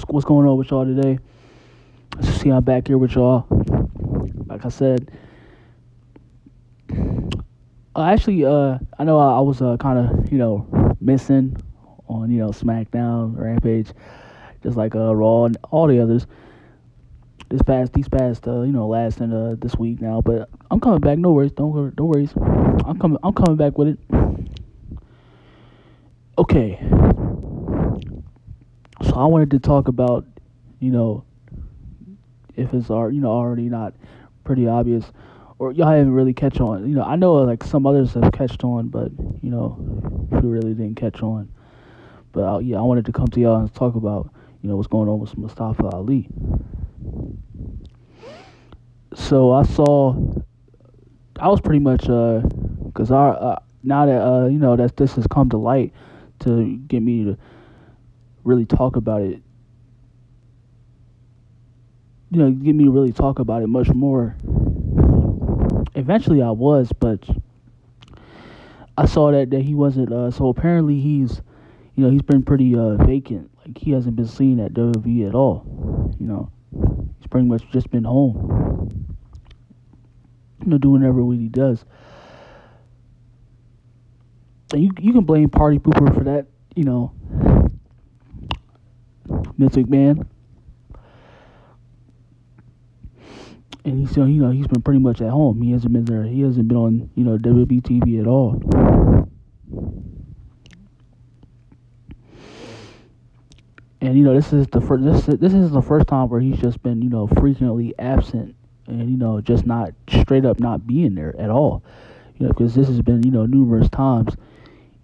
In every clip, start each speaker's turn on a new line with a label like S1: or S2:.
S1: What's going on with y'all today? See, I'm back here with y'all. Like I said, I know I was kind of missing on SmackDown, Rampage, just like Raw and all the others. These past last and this week now, but I'm coming back. No worries, don't worries. I'm coming back with it. Okay, so I wanted to talk about you know if it's already not pretty obvious, or y'all haven't really catch on. I know like some others have catched on, but we really didn't catch on. But yeah, I wanted to come to y'all and talk about what's going on with Mustafa Ali. So I was pretty much because our now that that this has come to light to get me to really talk about it. Get me to really talk about it much more. Eventually, I was, but I saw that he wasn't. So apparently, he's been pretty vacant. Like he hasn't been seen at WWE at all. He's pretty much just been home. Doing whatever he does. And you can blame Party Pooper for that. Vince McMahon. And he's been pretty much at home. He hasn't been there. He hasn't been on WWE TV at all. And this is the first this is the first time where he's just been frequently absent and just not straight up not being there at all. Because this has been numerous times.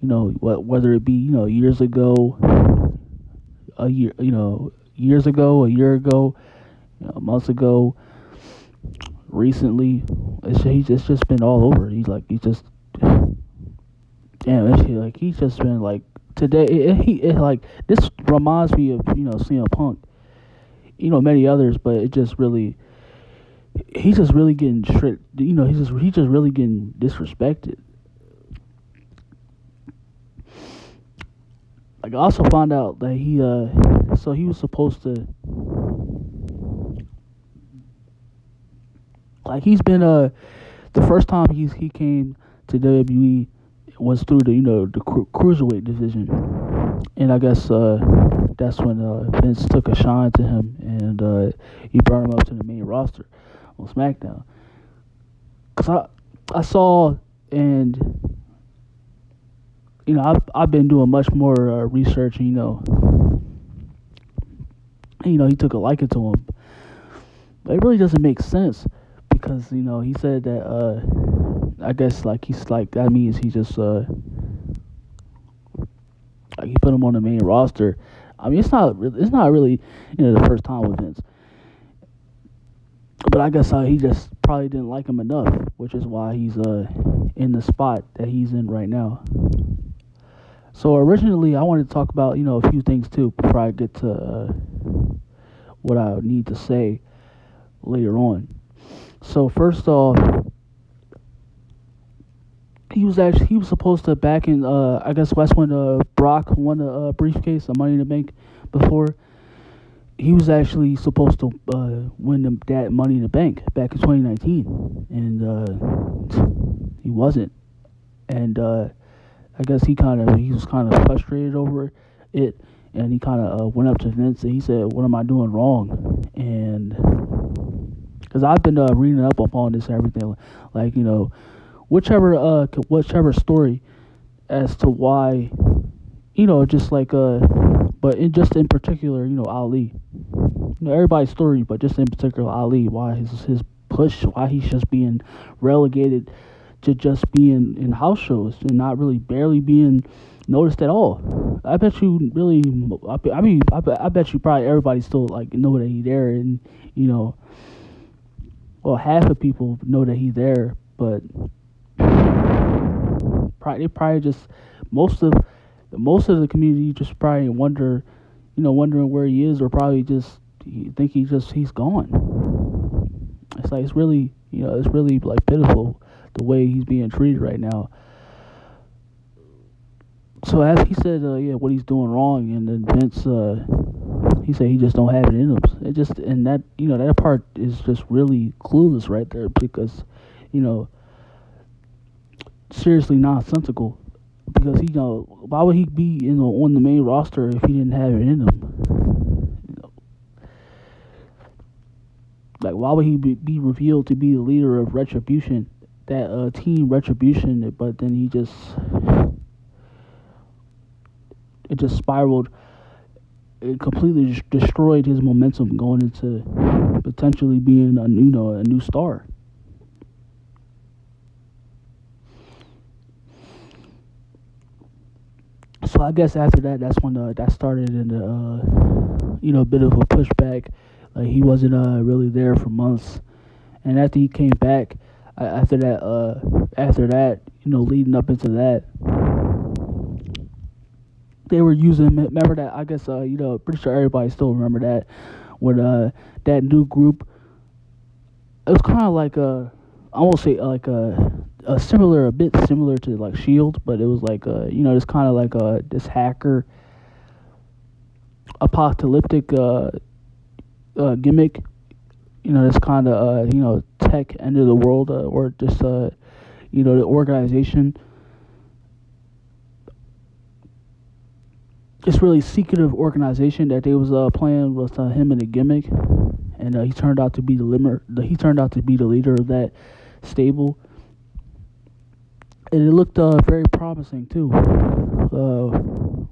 S1: Whether it be years ago, years ago, a year ago, months ago, recently, it's just been all over. He's just damn. Like he's just been like today. It like this reminds me of CM Punk. Many others, but it just really he's just really getting strict. He's just really getting disrespected. Like I also found out that he was supposed to like he's been the first time he came to WWE was through the the cruiserweight division, and I guess that's when Vince took a shine to him and he brought him up to the main roster on SmackDown. Cause I saw and I've been doing much more research. He took a liking to him, but it really doesn't make sense because he said that I guess like he's like that means he just like he put him on the main roster. I mean it's not really the first time with Vince, but I guess he just probably didn't like him enough, which is why he's in the spot that he's in right now. So originally I wanted to talk about a few things too before I get to what I need to say later on. So first off, he was supposed to back in I guess that's when Brock won the briefcase of Money in the Bank before. He was actually supposed to win that Money in the Bank back in 2019, and he wasn't. And I guess he was kind of frustrated over it, and he kind of went up to Vince and he said, "What am I doing wrong?" And because I've been reading up upon this and everything, like whichever story as to why, just like but in particular, Ali, everybody's story, but just in particular Ali, why his push, why he's just being relegated to just being in house shows and not really barely being noticed at all. I bet you really, I bet you probably everybody still like know that he's there, and well, half of people know that he's there, but they probably just most of the community just probably wondering where he is, or probably just think he's gone. It's like it's really like pitiful the way he's being treated right now. So as he said, yeah, what he's doing wrong, and then Vince He said he just don't have it in him. It just and that that part is just really clueless right there because you know seriously nonsensical because why would he be on the main roster if he didn't have it in him? Like why would he be revealed to be the leader of Retribution, that team Retribution, but then it just spiraled. It completely destroyed his momentum going into potentially being a new star. So I guess after that, that's when that started in the a bit of a pushback. Like he wasn't really there for months, and after he came back, after that, leading up into that, they were using. Remember that? I guess pretty sure everybody still remember that when that new group. It was kind of like I won't say like a bit similar to like Shield, but it was like it's kind of like this hacker apocalyptic gimmick. This kind of tech end of the world or just the organization. It's really secretive organization that they was playing with him in a gimmick, and he turned out to be he turned out to be the leader of that stable, and it looked very promising too.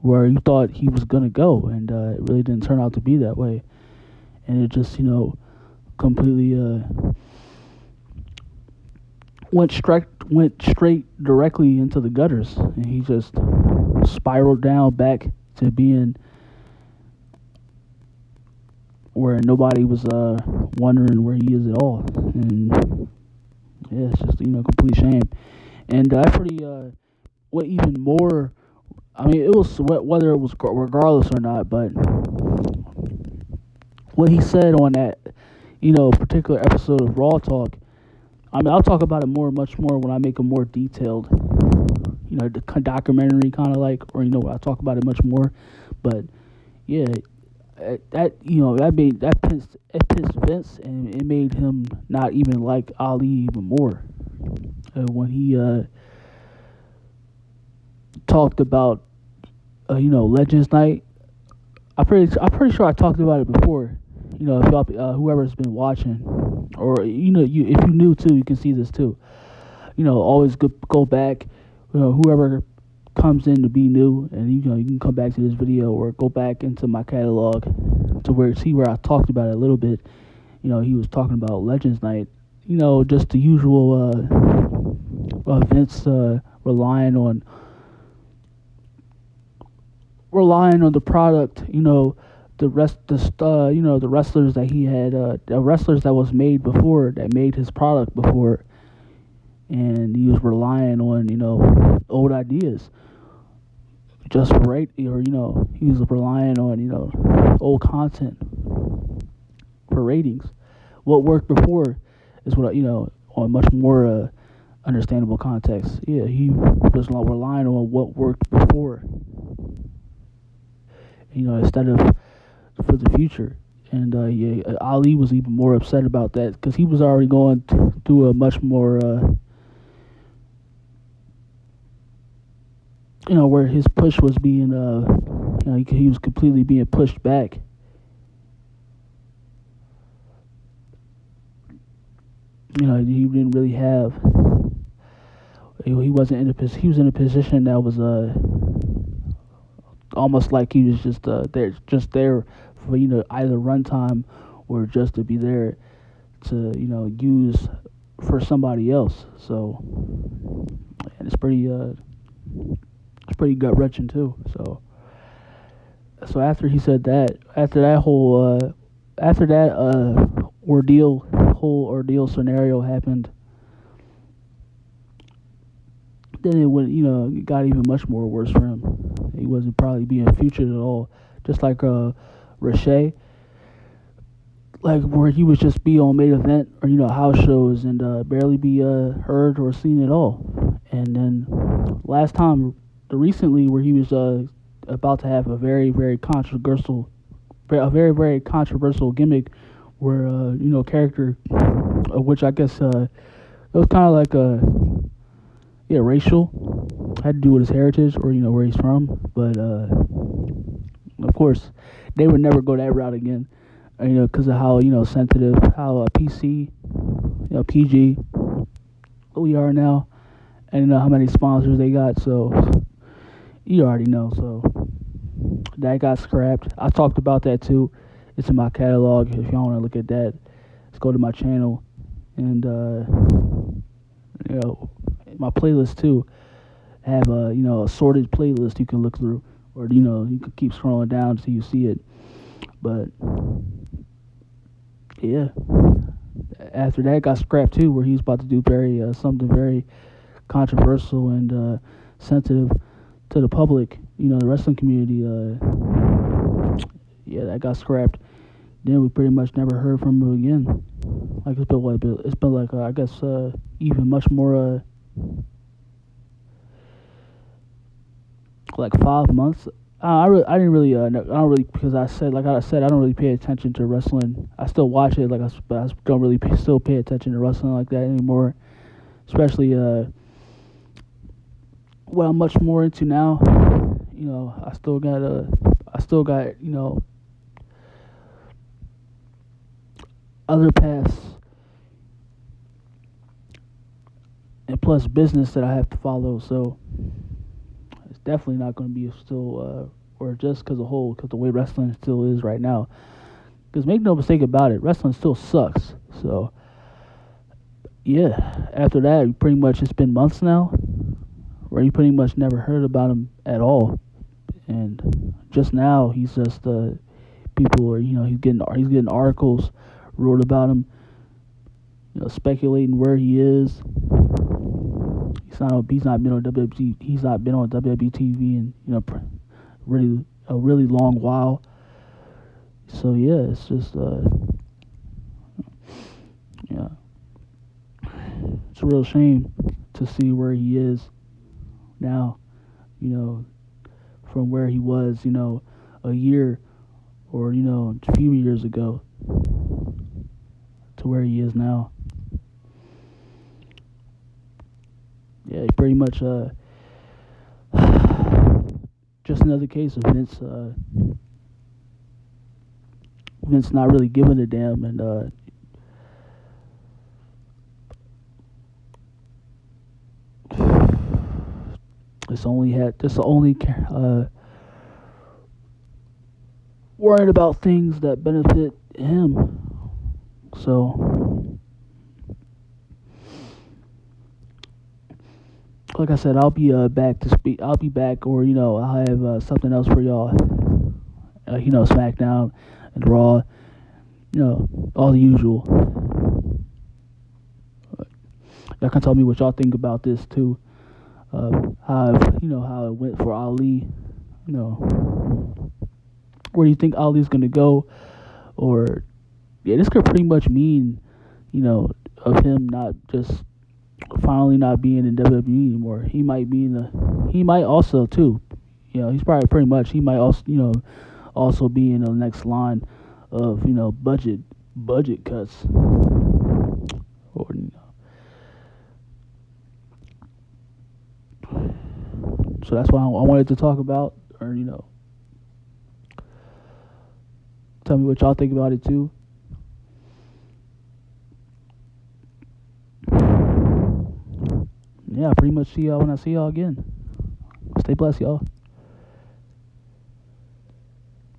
S1: Where you thought he was gonna go, and it really didn't turn out to be that way, and it just completely went straight directly into the gutters, and he just spiraled down back to being where nobody was wondering where he is at all, and yeah, it's just complete shame, and I pretty what even more. I mean, it was whether it was regardless or not, but what he said on that particular episode of Raw Talk. I mean, I'll talk about it much more when I make a more detailed, the documentary kind of like, or I talk about it much more. But yeah, that pissed Vince, and it made him not even like Ali even more. When he talked about Legends Night, I'm pretty sure I talked about it before. If y'all, whoever's been watching, or if you new too, you can see this too. Always go back. Whoever comes in to be new, and you can come back to this video or go back into my catalog to see where I talked about it a little bit. He was talking about Legends Night. Just the usual Vince relying on the product. The wrestlers that he had, the wrestlers that was made before, that made his product before, and he was relying on old ideas just for right, or he was relying on old content for ratings. What worked before is what on much more understandable context. Yeah, he was relying on what worked before, instead of for the future. And yeah, Ali was even more upset about that because he was already going through a much more, where his push was being, he was completely being pushed back. He didn't really have. He wasn't in a. He was in a position that was almost like he was just there for either runtime or just to be there to use for somebody else. So, and it's pretty gut wrenching too. So after he said that, after that whole whole ordeal scenario happened, then it got even much more worse for him. He wasn't probably being featured at all, just like Ricochet, like where he would just be on main event or house shows and barely be heard or seen at all. And then recently where he was about to have a very very controversial a very very controversial gimmick where character, which I guess it was kind of like racial, had to do with his heritage or where he's from, but of course they would never go that route again, because of how sensitive, how PC, PG we are now, and how many sponsors they got. So you already know. So that got scrapped. I talked about that too. It's in my catalog. If y'all want to look at that, let's go to my channel and my playlist too. I have a a sorted playlist you can look through, or you can keep scrolling down until you see it. But yeah, after that got scrapped too, where he's about to do something very controversial and sensitive to the public, the wrestling community. Yeah, that got scrapped. Then we pretty much never heard from him again. Like it's been what? It's been like I guess even much more like 5 months. I didn't really I don't really, because I said I don't really pay attention to wrestling. I still watch it but I don't really still pay attention to wrestling like that anymore. Especially what I'm much more into now. I still got other paths and plus business that I have to follow. So it's definitely not going to be still or just because the way wrestling still is right now. Because make no mistake about it, wrestling still sucks. So yeah, after that, pretty much it's been months now where you pretty much never heard about him at all. And just now he's just people are he's getting articles wrote about him, speculating where he is. He's not been on WWE. He's not been on WWE TV in really a really long while. So yeah, it's just yeah, it's a real shame to see where he is now. From where he was, a year or a few years ago to where he is now. Yeah, pretty much just another case of Vince not really giving a damn, and this only worrying about things that benefit him. So like I said, I'll be back to speak. I'll be back, or I'll have something else for y'all. SmackDown and Raw. All the usual. Y'all can tell me what y'all think about this too. How it went for Ali. Where do you think Ali's gonna go? Or yeah, this could pretty much mean of him not just finally not being in WWE anymore. He might also too. He's probably pretty much. He might also be in the next line of budget cuts. Or so that's why I wanted to talk about, or tell me what y'all think about it too. Yeah, pretty much see y'all when I see y'all again. Stay blessed, y'all.